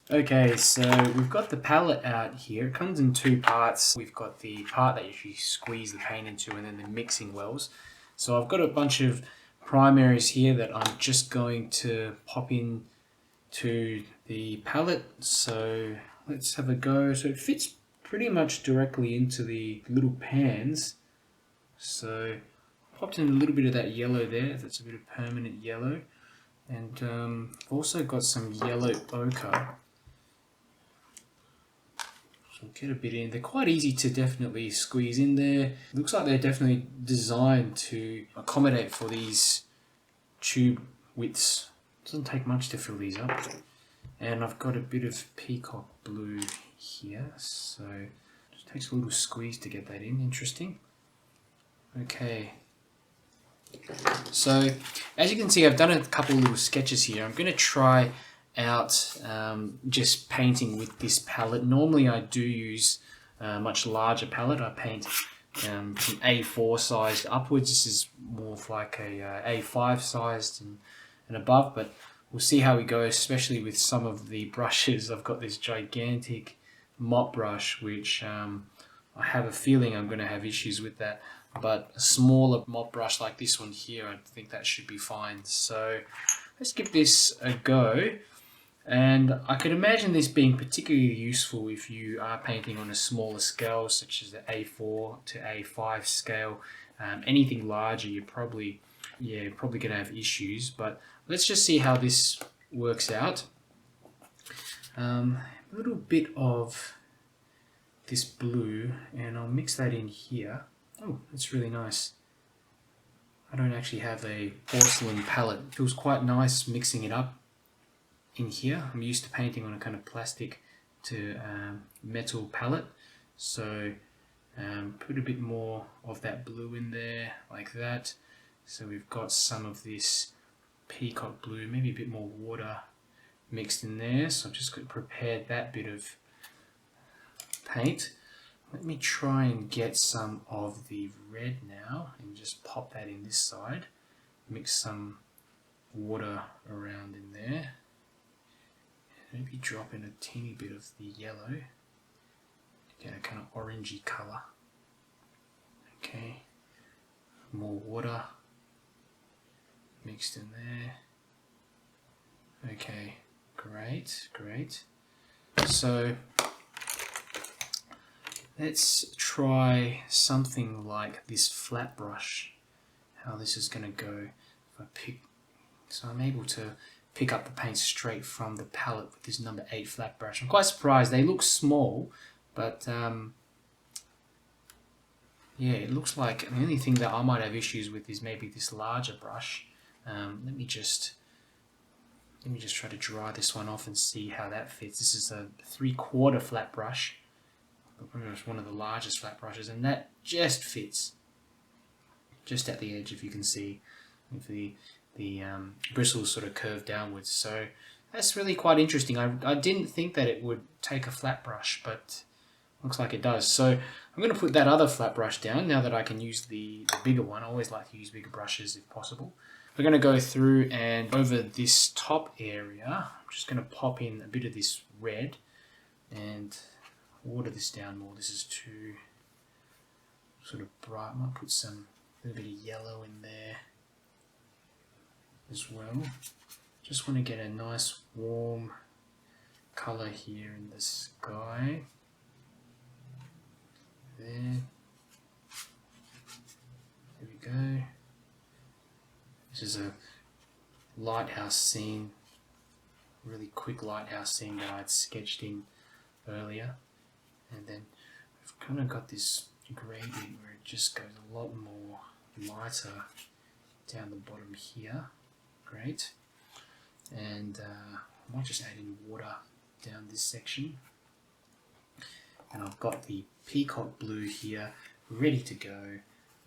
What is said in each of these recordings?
Okay, so we've got the palette out here. It comes in two parts. We've got the part that you squeeze the paint into and then the mixing wells. So I've got a bunch of primaries here that I'm just going to pop in to the palette. So let's have a go. So it fits pretty much directly into the little pans. So popped in a little bit of that yellow there. That's a bit of permanent yellow. And I've also got some yellow ochre. So get a bit in. They're quite easy to definitely squeeze in there. Looks like they're definitely designed to accommodate for these tube widths. Doesn't take much to fill these up. And I've got a bit of peacock blue here, so it just takes a little squeeze to get that in. Interesting. Okay. So as you can see, I've done a couple little sketches here. I'm going to try out just painting with this palette. Normally I do use a much larger palette. I paint from A4 sized upwards. This is more of like a A5 sized and above, but we'll see how we go, especially with some of the brushes. I've got this gigantic mop brush, which I have a feeling I'm going to have issues with that, but a smaller mop brush like this one here, I think that should be fine. So let's give this a go. And I could imagine this being particularly useful if you are painting on a smaller scale, such as the A4 to A5 scale. Anything larger, you're probably going to have issues. But let's just see how this works out. A little bit of this blue, and I'll mix that in here. Oh, that's really nice. I don't actually have a porcelain palette. It feels quite nice mixing it up in here. I'm used to painting on a kind of plastic to metal palette, so put a bit more of that blue in there like that. So we've got some of this peacock blue, maybe a bit more water mixed in there. So I've just prepared that bit of paint. Let me try and get some of the red now and just pop that in this side. Mix some water around in there. Maybe drop in a teeny bit of the yellow to get a kind of orangey colour. Okay, more water mixed in there. Okay, great. So let's try something like this flat brush, how this is going to go. If I pick, so I'm able to pick up the paint straight from the palette with this number 8 flat brush. I'm quite surprised. They look small, but yeah, it looks like the only thing that I might have issues with is maybe this larger brush. Let me just try to dry this one off and see how that fits. This is a 3/4 flat brush. It's one of the largest flat brushes, and that just fits just at the edge, if you can see, if the bristles sort of curve downwards. So that's really quite interesting. I didn't think that it would take a flat brush, but looks like it does. So I'm going to put that other flat brush down now that I can use the bigger one. I always like to use bigger brushes if possible. We're going to go through and over this top area, I'm just going to pop in a bit of this red and water this down more. This is too sort of bright. I might put a little bit of yellow in there as well. Just want to get a nice warm colour here in the sky. There we go. This is a lighthouse scene, really quick lighthouse scene that I'd sketched in earlier. And then we've kind of got this gradient where it just goes a lot more lighter down the bottom here. Great. And I might just add in water down this section. And I've got the peacock blue here ready to go.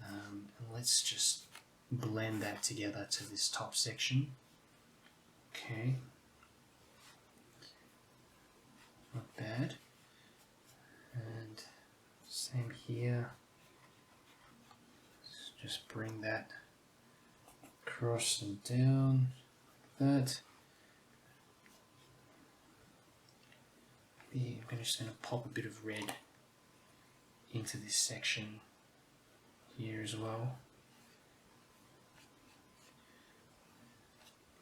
And let's just blend that together to this top section. Okay. Not bad. And same here. Let's just bring that across and down like that. I'm just going to pop a bit of red into this section here as well.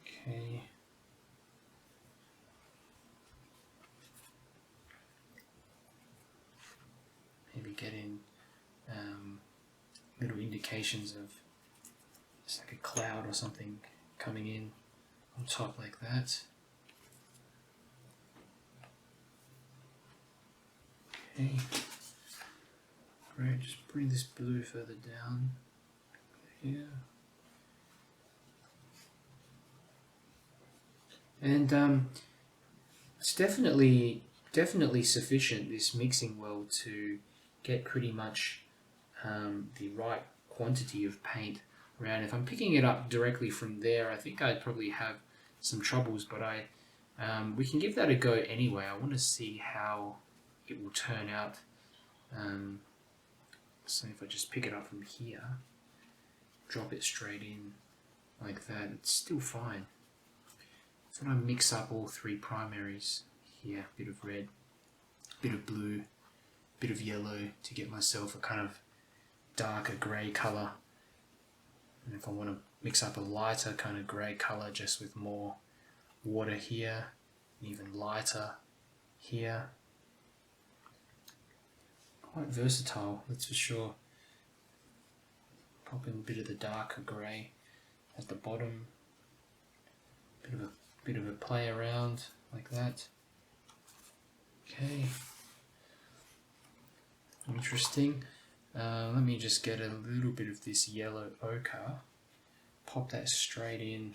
Okay. Maybe get in little indications of just like a cloud or something coming in on top like that. Okay. Great, just bring this blue further down here. And it's definitely sufficient, this mixing well, to get pretty much the right quantity of paint around. If I'm picking it up directly from there, I think I'd probably have some troubles, but we can give that a go anyway. I want to see how it will turn out. So if I just pick it up from here, drop it straight in like that, it's still fine. So I mix up all three primaries here, bit of red, bit of blue, bit of yellow, to get myself a kind of darker grey colour. And if I want to mix up a lighter kind of grey colour just with more water here, and even lighter here. Quite versatile, that's for sure. Pop in a bit of the darker grey at the bottom. Bit of a play around like that. Okay. Interesting. Let me just get a little bit of this yellow ochre. Pop that straight in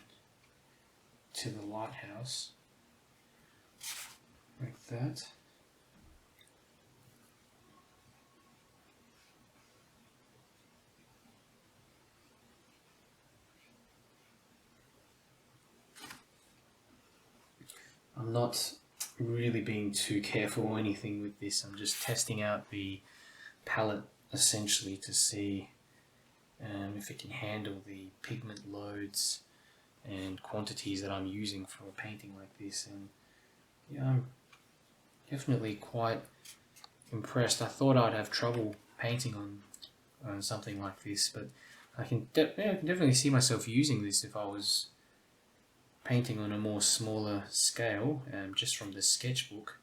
to the lighthouse. Like that. I'm not really being too careful or anything with this. I'm just testing out the palette essentially to see if it can handle the pigment loads and quantities that I'm using for a painting like this. And yeah, I'm definitely quite impressed. I thought I'd have trouble painting on something like this, but I can definitely see myself using this if I was painting on a more smaller scale, just from the sketchbook.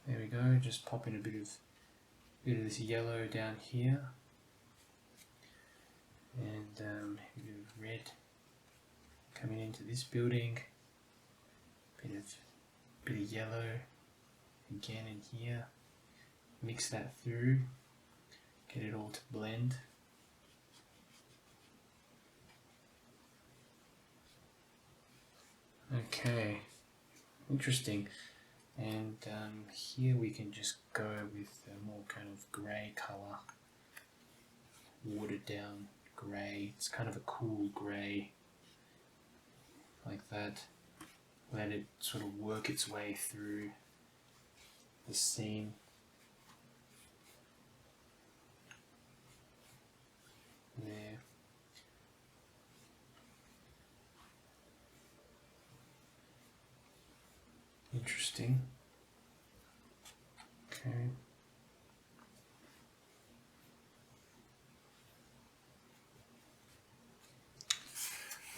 There we go, just popping a bit of this yellow down here, and a bit of red coming into this building, bit of yellow again in here. Mix that through, get it all to blend. Okay, interesting. And here we can just go with a more kind of grey colour, watered down grey. It's kind of a cool grey, like that. Let it sort of work its way through the scene. There. Interesting. Okay.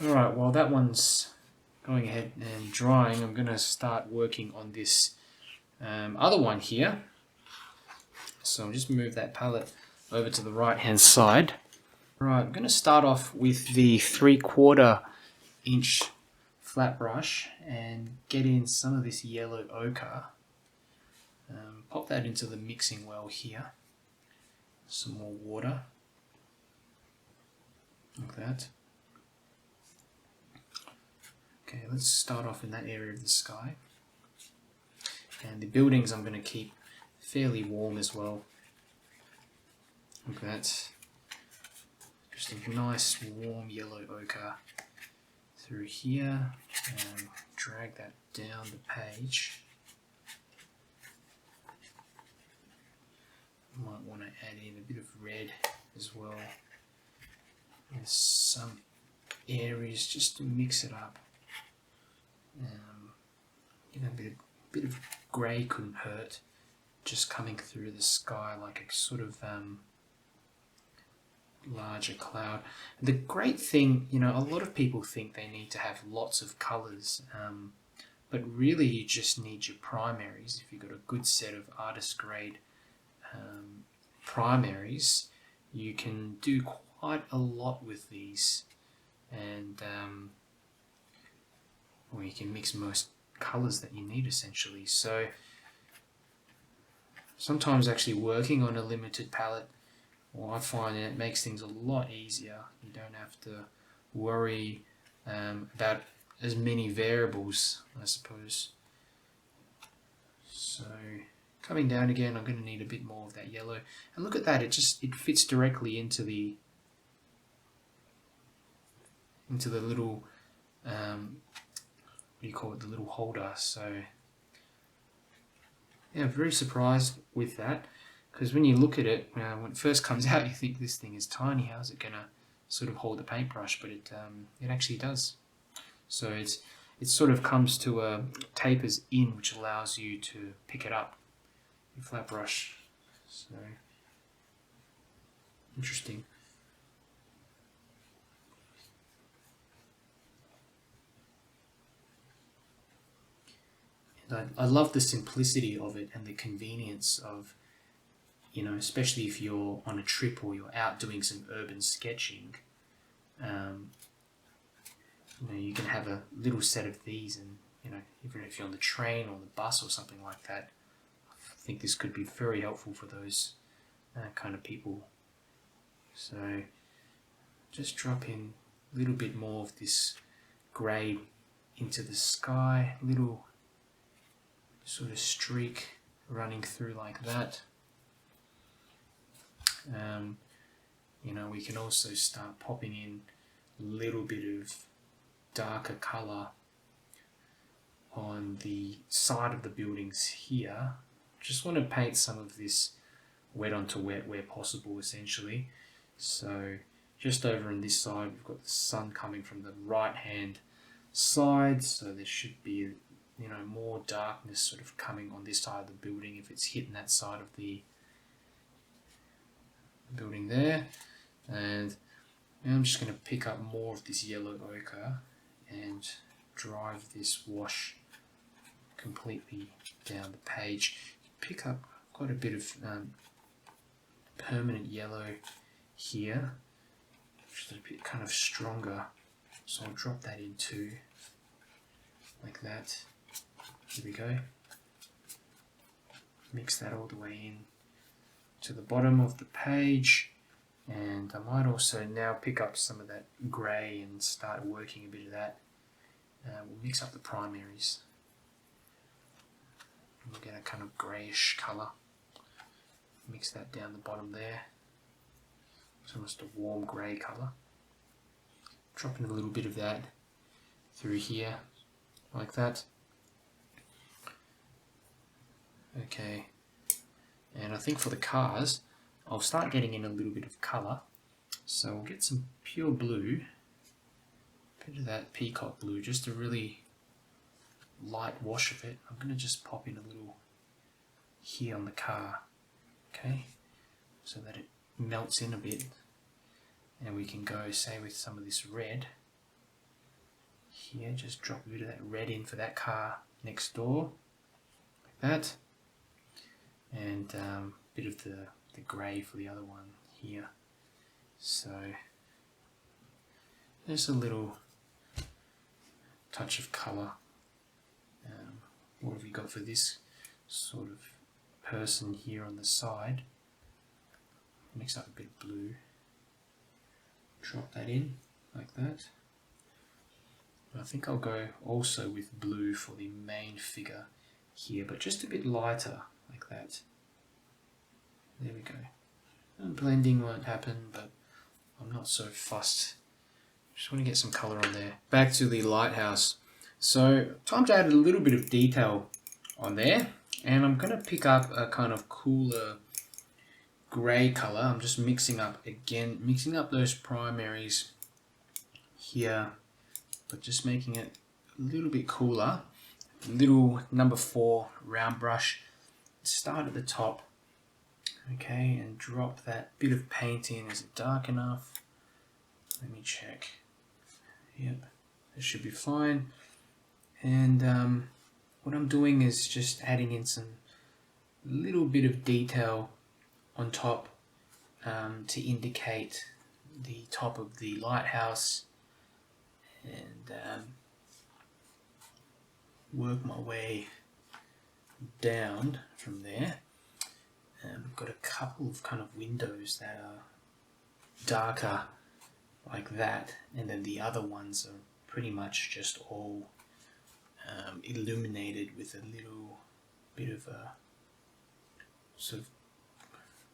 Alright, while that one's going ahead and drying, I'm going to start working on this other one here. So I'll just move that palette over to the right hand side. Alright, I'm going to start off with the 3/4 inch flat brush and get in some of this yellow ochre. Pop that into the mixing well here. Some more water, like that. Okay, let's start off in that area of the sky. And the buildings I'm going to keep fairly warm as well. Like that. Just a nice warm yellow ochre through here, and drag that down the page. Might want to add in a bit of red as well. There's some areas just to mix it up. You know, a bit of grey couldn't hurt, just coming through the sky like a sort of larger cloud. The great thing, you know, a lot of people think they need to have lots of colours, but really you just need your primaries. If you've got a good set of artist grade primaries, you can do quite a lot with these, and or you can mix most colours that you need essentially. So sometimes actually working on a limited palette, well, I find it makes things a lot easier. You don't have to worry about as many variables, I suppose. So coming down again, I'm going to need a bit more of that yellow. And look at that, it fits directly into the little what do you call it, the little holder. So yeah, very surprised with that, because when you look at it, when it first comes out, you think this thing is tiny. How's it gonna sort of hold the paintbrush? But it actually does. So it sort of comes to a tapers in, which allows you to pick it up, your flat brush. So interesting. And I love the simplicity of it and the convenience of, you know, especially if you're on a trip or you're out doing some urban sketching, you know, you can have a little set of these, and, you know, even if you're on the train or the bus or something like that, I think this could be very helpful for those kind of people. So just drop in a little bit more of this grey into the sky, little sort of streak running through like that. You know, we can also start popping in a little bit of darker colour on the side of the buildings here. Just want to paint some of this wet onto wet where possible, essentially. So just over on this side, we've got the sun coming from the right hand side, so there should be, you know, more darkness sort of coming on this side of the building if it's hitting that side of the building there. And I'm just going to pick up more of this yellow ochre and drive this wash completely down the page. Pick up quite a bit of permanent yellow here, which is a bit kind of stronger, so I'll drop that in too, like that. Here we go. Mix that all the way in to the bottom of the page, and I might also now pick up some of that grey and start working a bit of that. We'll mix up the primaries. We'll get a kind of greyish colour. Mix that down the bottom there. It's almost a warm grey colour. Drop in a little bit of that through here, like that. Okay, and I think for the cars, I'll start getting in a little bit of colour. So we'll get some pure blue, a bit of that peacock blue, just a really light wash of it. I'm going to just pop in a little here on the car, okay, so that it melts in a bit. And we can go, say, with some of this red here, just drop a bit of that red in for that car next door, like that. And a bit of the grey for the other one here. So there's a little touch of colour. What have we got for this sort of person here on the side? Mix up a bit of blue. Drop that in like that. I think I'll go also with blue for the main figure here, but just a bit lighter, like that. There we go. And blending won't happen, but I'm not so fussed. Just want to get some colour on there. Back to the lighthouse. So time to add a little bit of detail on there, and I'm going to pick up a kind of cooler grey colour. I'm just mixing up those primaries here, but just making it little bit cooler. Little number 4 round brush. Start at the top, okay, and drop that bit of paint in. Is it dark enough? Let me check. Yep, it should be fine. And what I'm doing is just adding in some little bit of detail on top to indicate the top of the lighthouse, and work my way down from there. We've got a couple of kind of windows that are darker like that, and then the other ones are pretty much just all illuminated with a little bit of a sort of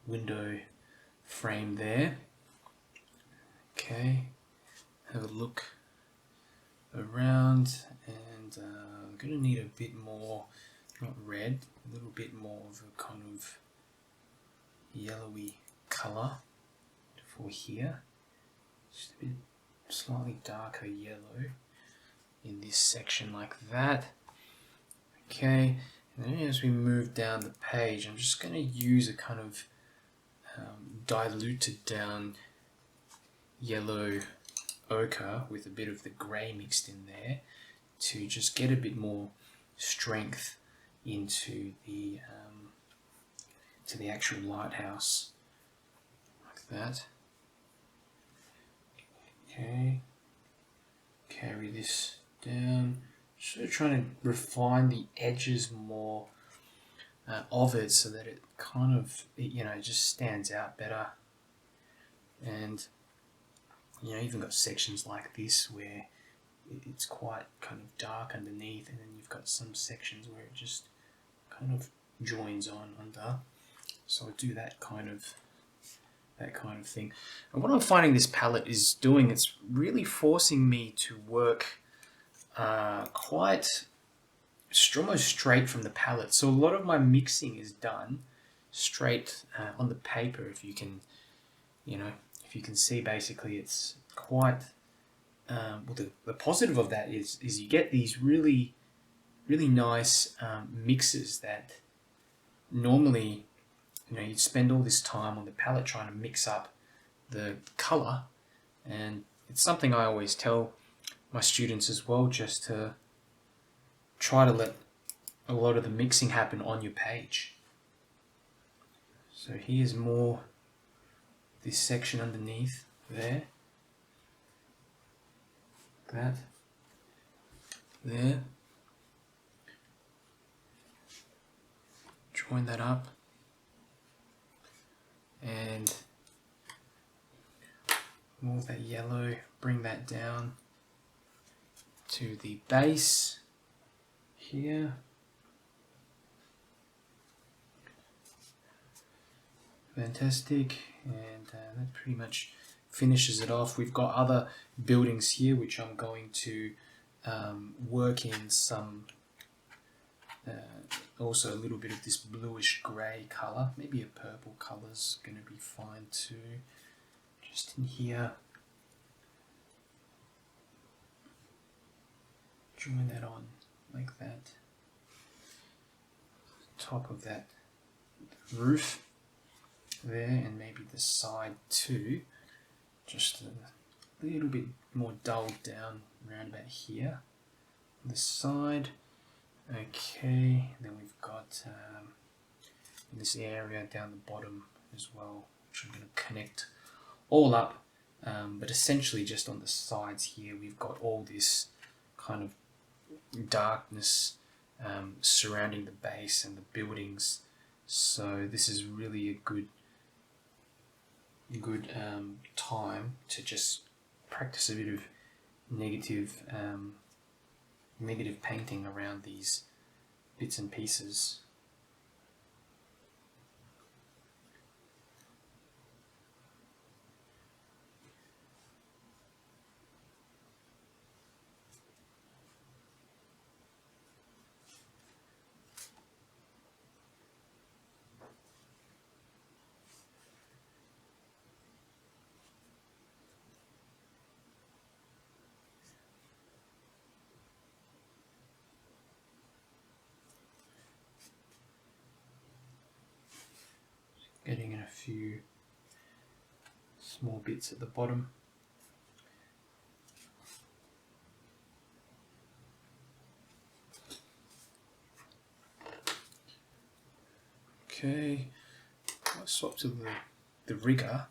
window frame there. Okay, have a look around, and I'm going to need a bit more, not red, a little bit more of a kind of yellowy colour for here. Just a bit slightly darker yellow in this section like that. Okay, and then as we move down the page, I'm just going to use a kind of diluted down yellow ochre with a bit of the grey mixed in there to just get a bit more strength into the to the actual lighthouse, like that. Okay, carry this down, sort of trying to refine the edges more of it so that it kind of, you know, just stands out better. And you know, even got sections like this where it's quite kind of dark underneath, and then you've got some sections where it just kind of joins on under. So I do that kind of thing. And what I'm finding this palette is doing, it's really forcing me to work quite almost straight from the palette. So a lot of my mixing is done straight on the paper. If you can, you know, if you can see, basically it's quite well, the positive of that is you get these really nice mixes that normally, you know, you'd spend all this time on the palette trying to mix up the color. And it's something I always tell my students as well, just to try to let a lot of the mixing happen on your page. So here's more this section underneath there, that there, join that up, and move that yellow, bring that down to the base here. Fantastic, and that pretty much finishes it off. We've got other buildings here which I'm going to work in some also a little bit of this bluish grey colour. Maybe a purple colour's going to be fine too, just in here. Join that on like that, top of that roof there, and maybe the side too, just a little bit more dulled down around about here, the side. Okay, and then we've got in this area down the bottom as well, which I'm going to connect all up, but essentially just on the sides here we've got all this kind of darkness surrounding the base and the buildings. So this is really a good time to just practice a bit of negative painting around these bits and pieces. Getting in a few small bits at the bottom. Okay, I'll swap to the rigger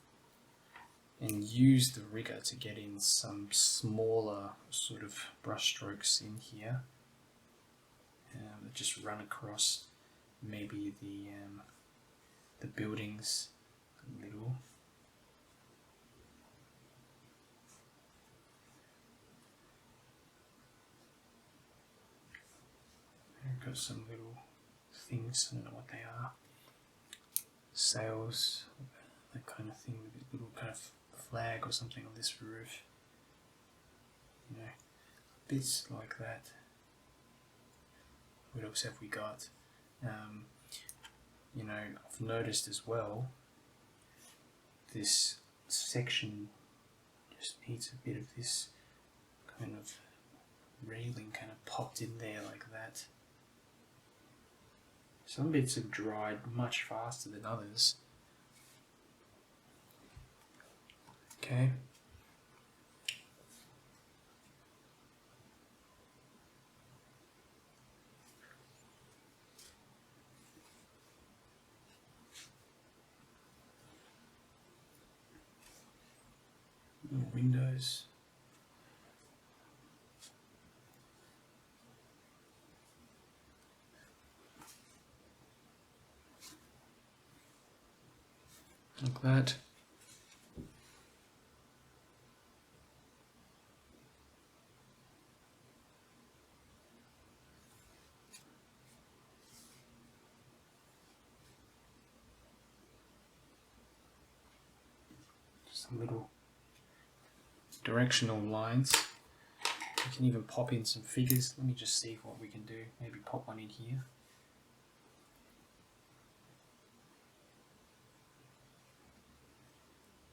and use the rigger to get in some smaller sort of brush strokes in here. Just run across maybe the buildings a little. I've got some little things, I don't know what they are. Sails, that kind of thing, with a little kind of flag or something on this roof. You know, bits like that. What else have we got? You know, I've noticed as well, this section just needs a bit of this kind of railing kind of popped in there like that. Some bits have dried much faster than others. Okay. Windows. Like that. Some little directional lines. We can even pop in some figures. Let me just see what we can do. Maybe pop one in here.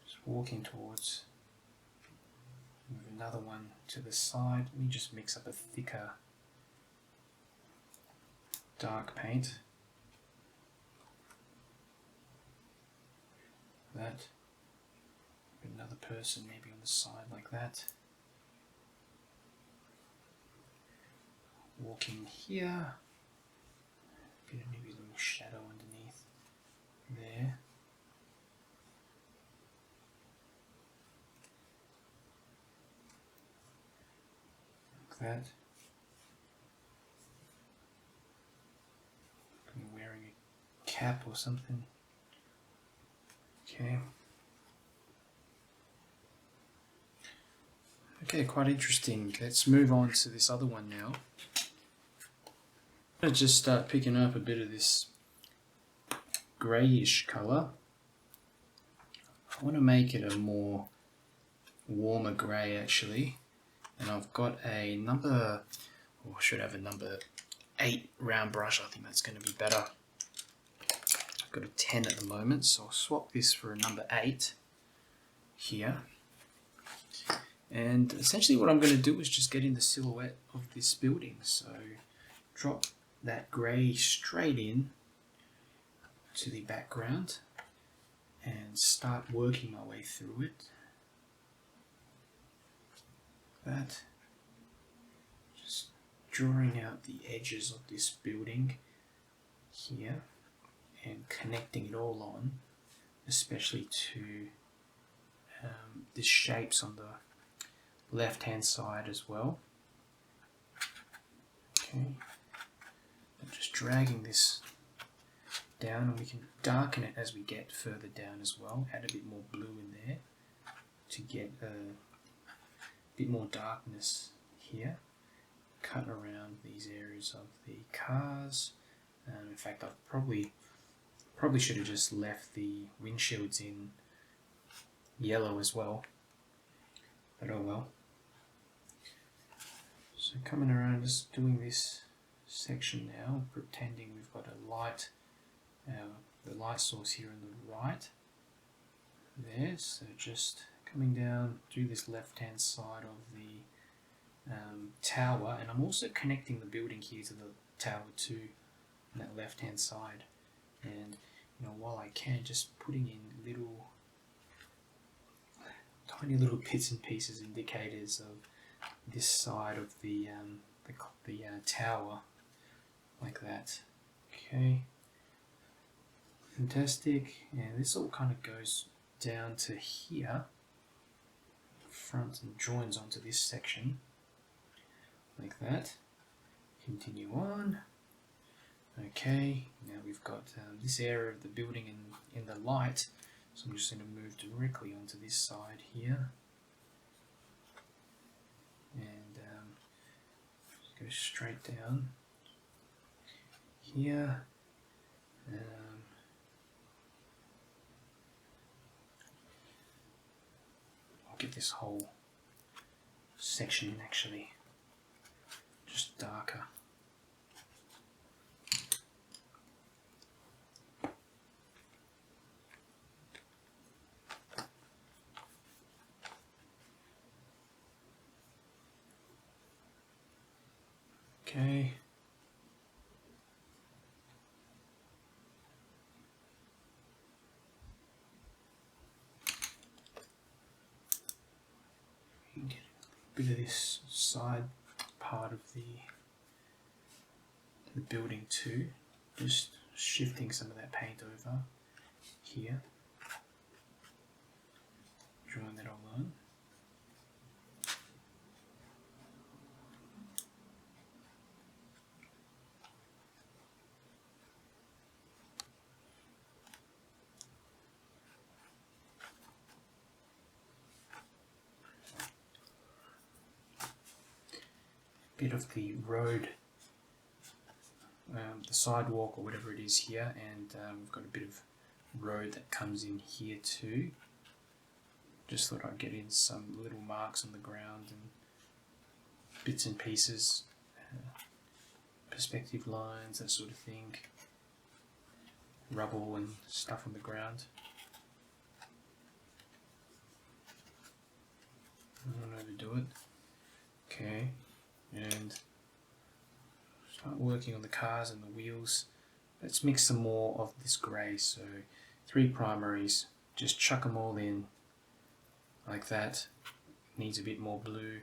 Just walking towards. Move another one to the side. Let me just mix up a thicker dark paint. That. Another person maybe on the side like that. Walking here. Maybe a little shadow underneath there. Like that. Could be wearing a cap or something. Okay. Okay, quite interesting. Let's move on to this other one now. I'm going to just start picking up a bit of this greyish colour. I want to make it a more warmer grey actually. And I've got a number, or I should have a number 8 round brush. I think that's going to be better. I've got a 10 at the moment, so I'll swap this for a number 8 here. And essentially what I'm going to do is just get in the silhouette of this building. So drop that grey straight in to the background and start working my way through it. That. Just drawing out the edges of this building here and connecting it all on, especially to the shapes on the left hand side as well. Okay, I'm just dragging this down, and we can darken it as we get further down as well. Add a bit more blue in there to get a bit more darkness here. Cut around these areas of the cars. In fact, I probably should have just left the windshields in yellow as well, but oh well. So coming around, just doing this section now, pretending we've got a light, the light source here on the right there. So just coming down through this left hand side of the tower, and I'm also connecting the building here to the tower too on that left hand side. And while I can, just putting in tiny little bits and pieces, indicators of this side of the tower, like that. Okay, fantastic. And this all kind of goes down to here, front, and joins onto this section, like that. Continue on. Okay, now we've got this area of the building in the light, so I'm just going to move directly onto this side here, and just go straight down here. I'll get this whole section actually just darker. Okay. Get a bit of this side part of the building too. Just shifting some of that paint over here. Drawing that all on. Bit of the road, the sidewalk or whatever it is here, and we've got a bit of road that comes in here too. Just thought I'd get in some little marks on the ground and bits and pieces, perspective lines, that sort of thing, rubble and stuff on the ground. I don't overdo it. Okay. And start working on the cars and the wheels. Let's mix some more of this grey. So 3 primaries, just chuck them all in like that. Needs a bit more blue.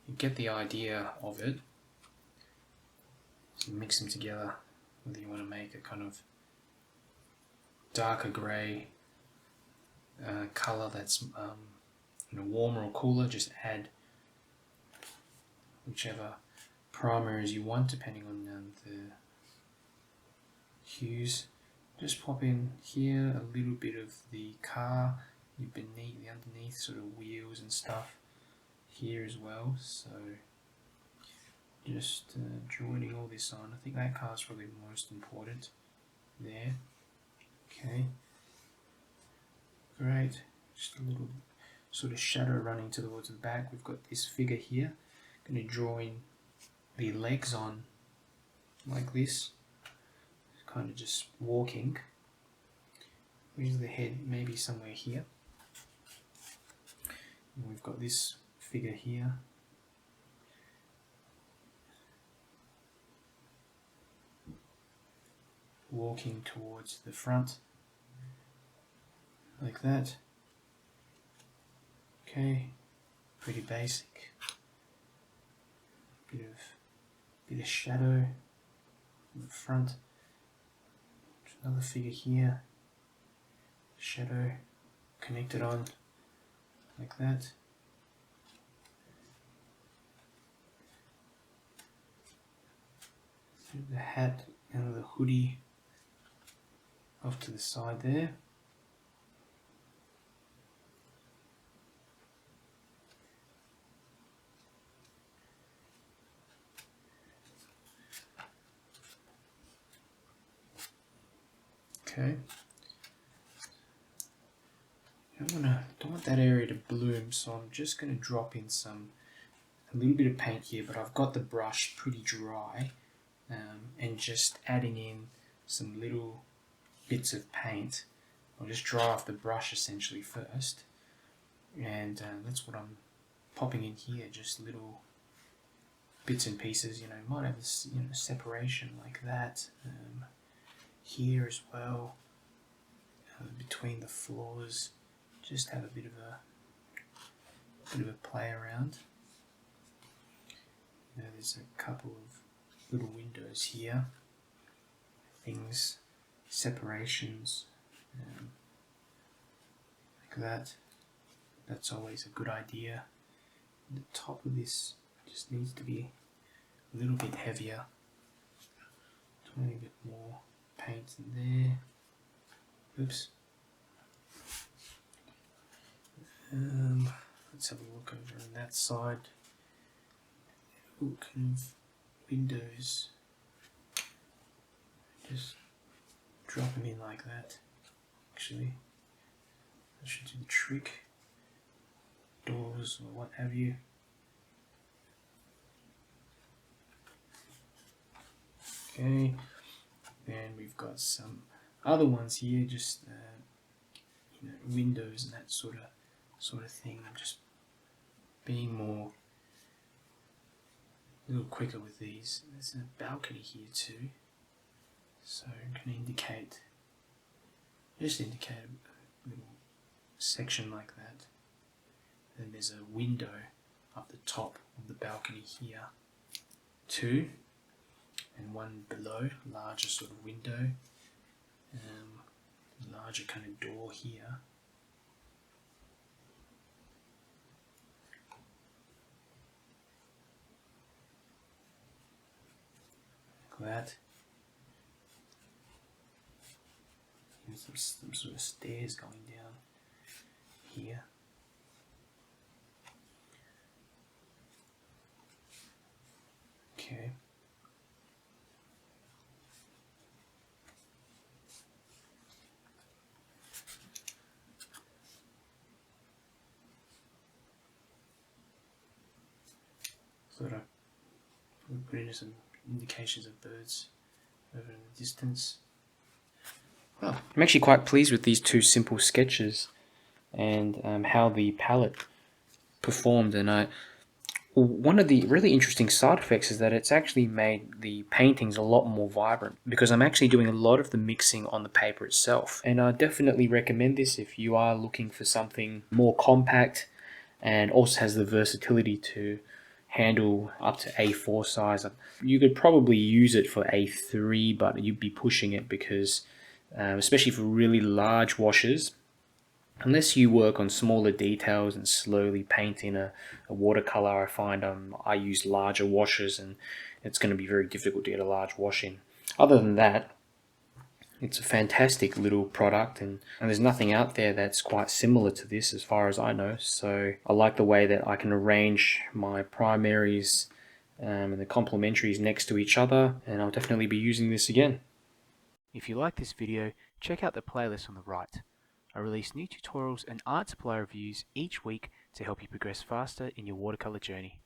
You get the idea of it. So mix them together. Whether you want to make a kind of darker grey colour that's warmer or cooler, just add whichever primaries you want, depending on the hues. Just pop in here a little bit of the car, the underneath sort of wheels and stuff here as well. So just joining all this on. I think that car's probably the most important there. Okay, great. Just a little sort of shadow running towards the back. We've got this figure here. Going to draw in the legs on like this, kind of just walking. Where's the head? Maybe somewhere here. And we've got this figure here. Walking towards the front, like that. Okay, pretty basic. Bit of shadow in the front. Another figure here. Shadow connected on like that. The hat and the hoodie off to the side there. Okay. Don't want that area to bloom, so I'm just going to drop in a little bit of paint here, but I've got the brush pretty dry, and just adding in some little bits of paint. I'll just dry off the brush essentially first, and that's what I'm popping in here, just little bits and pieces. Might have this separation like that. Here as well, between the floors, just have a bit of a play around. Now there's a couple of little windows here, things, separations, like that. That's always a good idea. The top of this just needs to be a little bit heavier. Tiny bit more paint in there. Oops. Let's have a look over on that side. Ooh, kind of windows. Just drop them in like that. Actually, that should do the trick. Doors or what have you. Okay, and we've got some other ones here, just windows and that sort of thing. I'm just being more a little quicker with these. There's a balcony here too, so I'm going to just indicate a little section like that. Then there's a window up the top of the balcony here too, and one below, larger sort of window, larger kind of door here. Like that. And some sort of stairs going down here. Okay. Thought I would put in some indications of birds over in the distance. Well, I'm actually quite pleased with these two simple sketches and how the palette performed. And one of the really interesting side effects is that it's actually made the paintings a lot more vibrant, because I'm actually doing a lot of the mixing on the paper itself. And I definitely recommend this if you are looking for something more compact and also has the versatility to handle up to A4 size. You could probably use it for A3, but you'd be pushing it because especially for really large washes, unless you work on smaller details and slowly paint in a watercolor, I find I use larger washes and it's going to be very difficult to get a large wash in. Other than that, it's a fantastic little product, and there's nothing out there that's quite similar to this as far as I know. So I like the way that I can arrange my primaries and the complementaries next to each other, and I'll definitely be using this again. If you like this video, check out the playlist on the right. I release new tutorials and art supply reviews each week to help you progress faster in your watercolor journey.